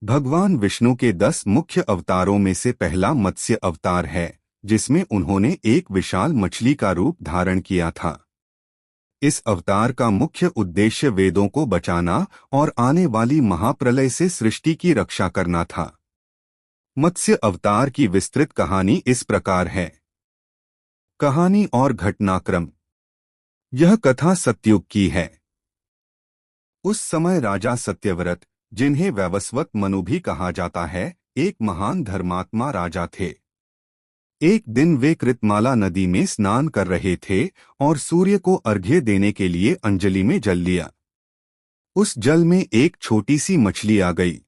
भगवान विष्णु के 10 मुख्य अवतारों में से पहला मत्स्य अवतार है, जिसमें उन्होंने एक विशाल मछली का रूप धारण किया था। इस अवतार का मुख्य उद्देश्य वेदों को बचाना और आने वाली महाप्रलय से सृष्टि की रक्षा करना था। मत्स्य अवतार की विस्तृत कहानी इस प्रकार है। कहानी और घटनाक्रम। यह कथा सतयुग की है। उस समय राजा सत्यव्रत, जिन्हें वैवस्वत मनु भी कहा जाता है, एक महान धर्मात्मा राजा थे। एक दिन वे कृतमाला नदी में स्नान कर रहे थे और सूर्य को अर्घ्य देने के लिए अंजलि में जल लिया। उस जल में एक छोटी सी मछली आ गई।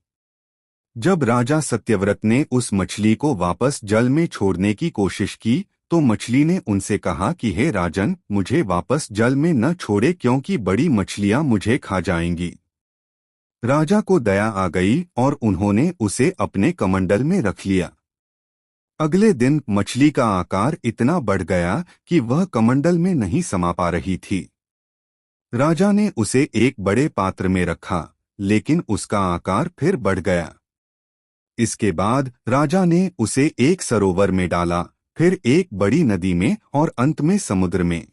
जब राजा सत्यव्रत ने उस मछली को वापस जल में छोड़ने की कोशिश की, तो मछली ने उनसे कहा कि हे राजन, मुझे वापस जल में न छोड़े, क्योंकि बड़ी मछलियां मुझे खा जाएंगी। राजा को दया आ गई और उन्होंने उसे अपने कमंडल में रख लिया। अगले दिन मछली का आकार इतना बढ़ गया कि वह कमंडल में नहीं समा पा रही थी। राजा ने उसे एक बड़े पात्र में रखा, लेकिन उसका आकार फिर बढ़ गया। इसके बाद राजा ने उसे एक सरोवर में डाला, फिर एक बड़ी नदी में और अंत में समुद्र में।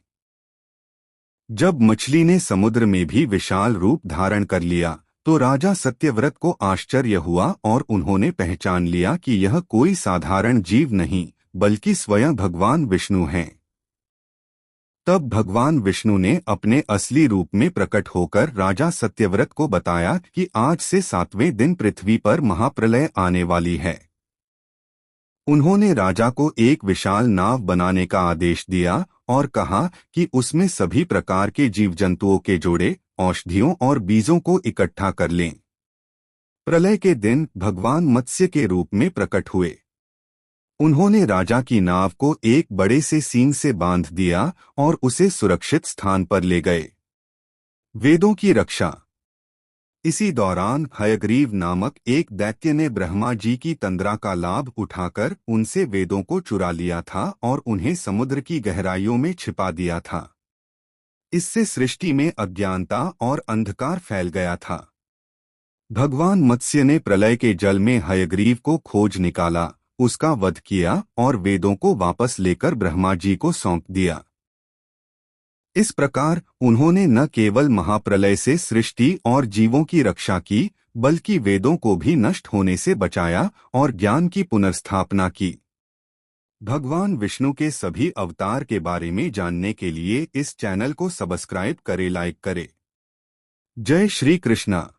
जब मछली ने समुद्र में भी विशाल रूप धारण कर लिया, तो राजा सत्यव्रत को आश्चर्य हुआ और उन्होंने पहचान लिया कि यह कोई साधारण जीव नहीं, बल्कि स्वयं भगवान विष्णु हैं। तब भगवान विष्णु ने अपने असली रूप में प्रकट होकर राजा सत्यव्रत को बताया कि आज से 7वें दिन पृथ्वी पर महाप्रलय आने वाली है। उन्होंने राजा को एक विशाल नाव बनाने का आदेश दिया और कहा कि उसमें सभी प्रकार के जीव जंतुओं के जोड़े, औषधियों और बीजों को इकट्ठा कर लें। प्रलय के दिन भगवान मत्स्य के रूप में प्रकट हुए। उन्होंने राजा की नाव को एक बड़े से सींग से बांध दिया और उसे सुरक्षित स्थान पर ले गए। वेदों की रक्षा। इसी दौरान हयग्रीव नामक एक दैत्य ने ब्रह्मा जी की तंद्रा का लाभ उठाकर उनसे वेदों को चुरा लिया था और उन्हें समुद्र की गहराइयों में छिपा दिया था। इससे सृष्टि में अज्ञानता और अंधकार फैल गया था। भगवान मत्स्य ने प्रलय के जल में हयग्रीव को खोज निकाला, उसका वध किया और वेदों को वापस लेकर ब्रह्मा जी को सौंप दिया। इस प्रकार उन्होंने न केवल महाप्रलय से सृष्टि और जीवों की रक्षा की, बल्कि वेदों को भी नष्ट होने से बचाया और ज्ञान की पुनर्स्थापना की। भगवान विष्णु के सभी अवतार के बारे में जानने के लिए इस चैनल को सब्सक्राइब करें, लाइक करें। जय श्री कृष्णा।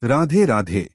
राधे राधे।